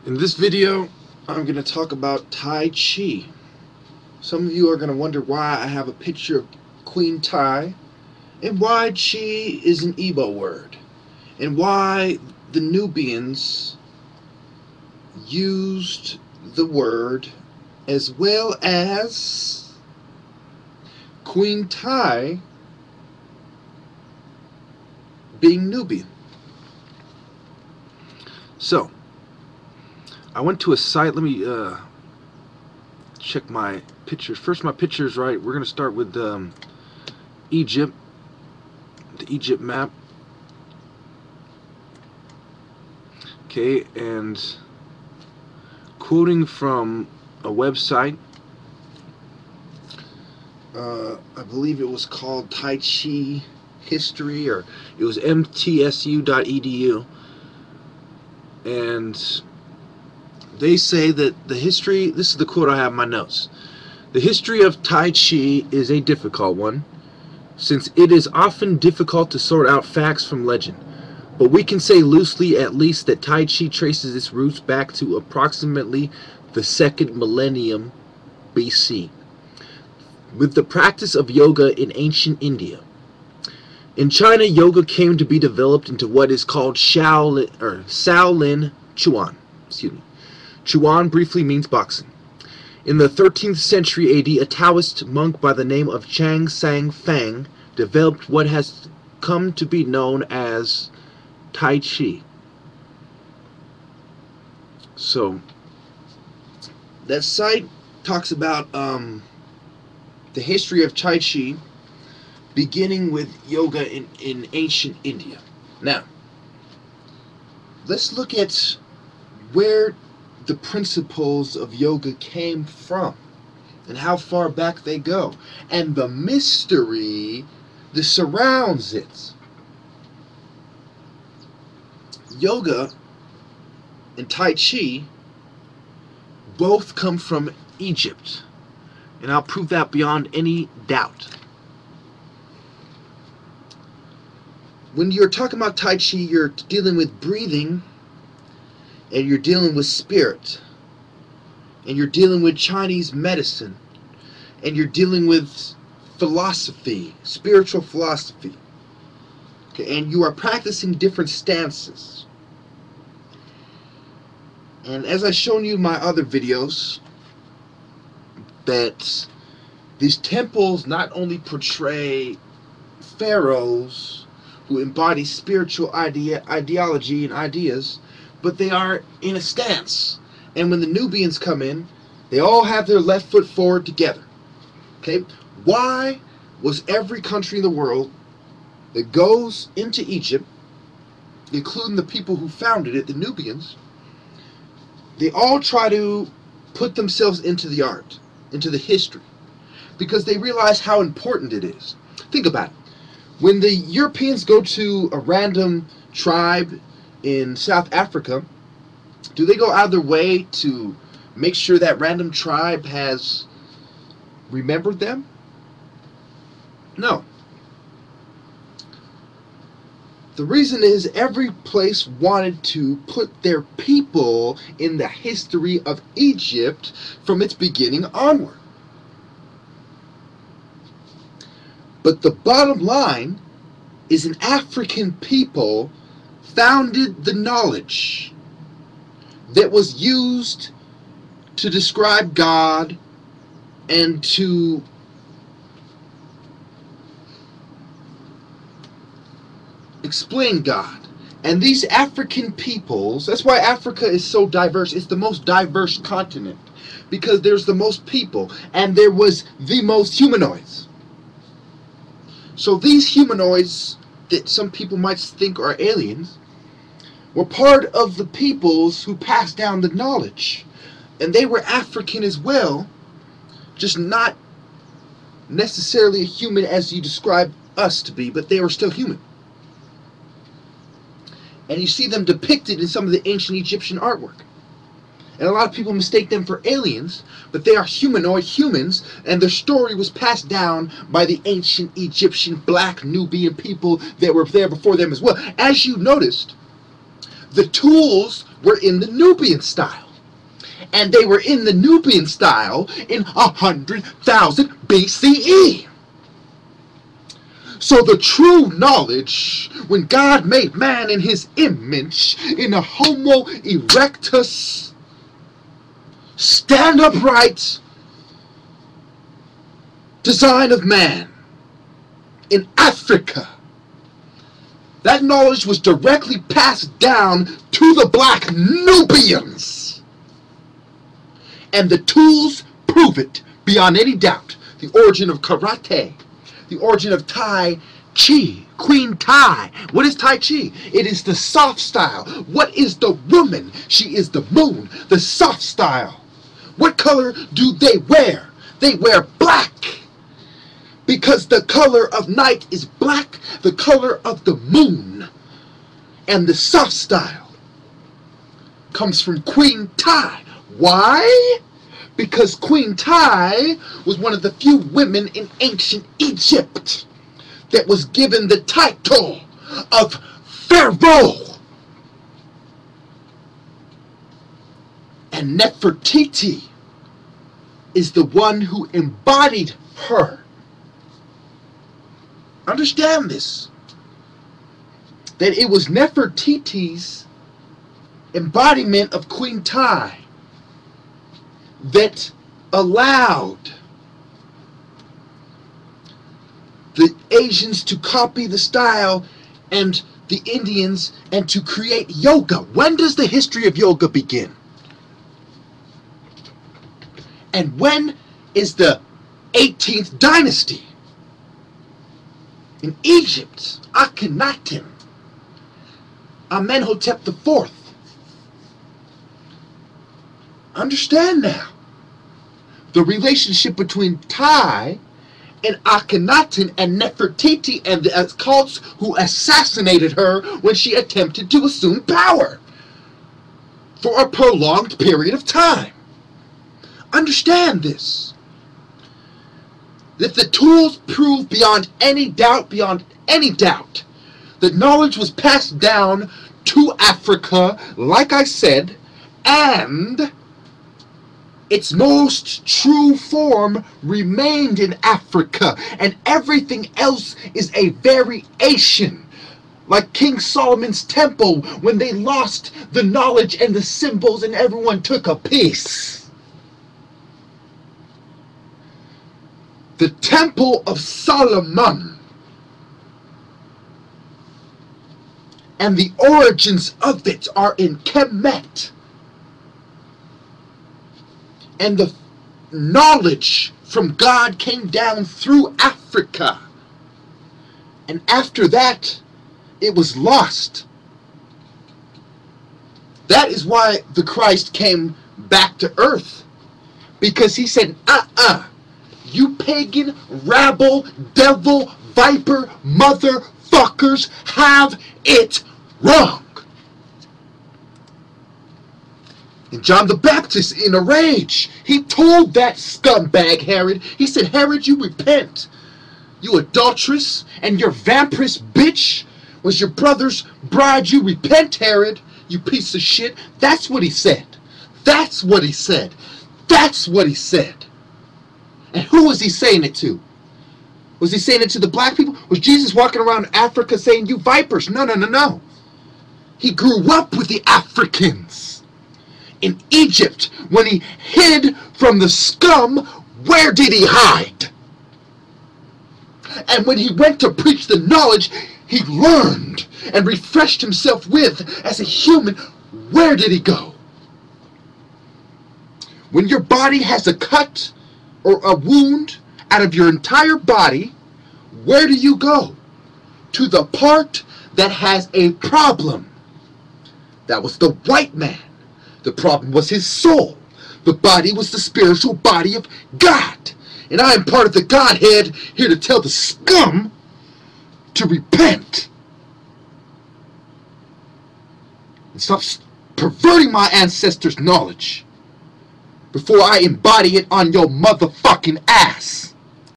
In this video, I'm going to talk about Tai Chi. Some of you are going to wonder why I have a picture of Queen Tai, and why Chi is an Igbo word, and why the Nubians used the word, as well as Queen Tai being Nubian. So, I went to a site. Let me check my pictures. First, my pictures, right? We're going to start with Egypt, the Egypt map. Okay, and quoting from a website, I believe it was called Tai Chi History, or it was mtsu.edu, and they say that the history, this is the quote I have in my notes: the history of Tai Chi is a difficult one, since it is often difficult to sort out facts from legend. But we can say loosely, at least, that Tai Chi traces its roots back to approximately the 2nd millennium BC, with the practice of yoga in ancient India. In China, yoga came to be developed into what is called Shaolin Chuan. Chuan briefly means boxing. In the 13th century AD, a Taoist monk by the name of Chang Sang Fang developed what has come to be known as Tai Chi. So, that site talks about the history of Tai Chi, beginning with yoga in ancient India. Now, let's look at where the principles of yoga came from and how far back they go, and the mystery that surrounds it. Yoga and Tai Chi both come from Egypt, and I'll prove that beyond any doubt. When you're talking about Tai Chi, you're dealing with breathing, and you're dealing with spirit, and you're dealing with Chinese medicine, and you're dealing with philosophy, spiritual philosophy. Okay, and you are practicing different stances. And as I've shown you in my other videos, that these temples not only portray pharaohs who embody spiritual ideology and ideas, but they are in a stance. And when the Nubians come in, they all have their left foot forward together. Okay? Why was every country in the world that goes into Egypt, including the people who founded it, the Nubians, they all try to put themselves into the art, into the history, because they realize how important it is. Think about it. When the Europeans go to a random tribe in South Africa, do they go out of their way to make sure that random tribe has remembered them? No. The reason is every place wanted to put their people in the history of Egypt from its beginning onward. But the bottom line is an African people founded the knowledge that was used to describe God and to explain God. And these African peoples, that's why Africa is so diverse. It's the most diverse continent, because there's the most people, and there was the most humanoids. So these humanoids that some people might think are aliens were part of the peoples who passed down the knowledge, and they were African as well, just not necessarily a human as you describe us to be, but they were still human. And you see them depicted in some of the ancient Egyptian artwork. And a lot of people mistake them for aliens, but they are humanoid humans, and their story was passed down by the ancient Egyptian black Nubian people that were there before them as well. As you noticed, the tools were in the Nubian style. And they were in the Nubian style in 100,000 BCE. So the true knowledge, when God made man in his image, in a homo erectus, stand upright design of man in Africa, that knowledge was directly passed down to the black Nubians. And the tools prove it beyond any doubt. The origin of karate, the origin of Tai Chi, Queen Tai. What is Tai Chi? It is the soft style. What is the woman? She is the moon, the soft style. What color do they wear? They wear black. Because the color of night is black, the color of the moon. And the soft style comes from Queen Tai. Why? Because Queen Tai was one of the few women in ancient Egypt that was given the title of Pharaoh. And Nefertiti is the one who embodied her. Understand this, that it was Nefertiti's embodiment of Queen Tai that allowed the Asians to copy the style and the Indians and to create yoga. When does the history of yoga begin? And when is the 18th dynasty? In Egypt, Akhenaten, Amenhotep IV. Understand now the relationship between Tai and Akhenaten and Nefertiti and the cults who assassinated her when she attempted to assume power for a prolonged period of time. Understand this. That the tools prove beyond any doubt, that knowledge was passed down to Africa, like I said, and its most true form remained in Africa, and everything else is a variation. Like King Solomon's temple, when they lost the knowledge and the symbols and everyone took a piece. The Temple of Solomon and the origins of it are in Kemet. And the knowledge from God came down through Africa. And after that, it was lost. That is why the Christ came back to earth. Because he said, you pagan, rabble, devil, viper, motherfuckers have it wrong. And John the Baptist, in a rage, he told that scumbag Herod, he said, Herod, you repent. You adulteress and your vampirous bitch. Was your brother's bride, you repent, Herod, you piece of shit. That's what he said. That's what he said. That's what he said. And who was he saying it to? Was he saying it to the black people? Was Jesus walking around Africa saying, you vipers? No, no, no, no. He grew up with the Africans. In Egypt, when he hid from the scum, where did he hide? And when he went to preach the knowledge he learned and refreshed himself with as a human, where did he go? When your body has a cut or a wound out of your entire body, where do you go? To the part that has a problem. That was the white man. The problem was his soul. The body was the spiritual body of God. And I am part of the Godhead, here to tell the scum to repent. And stop perverting my ancestors' knowledge before I embody it on your motherfucking ass.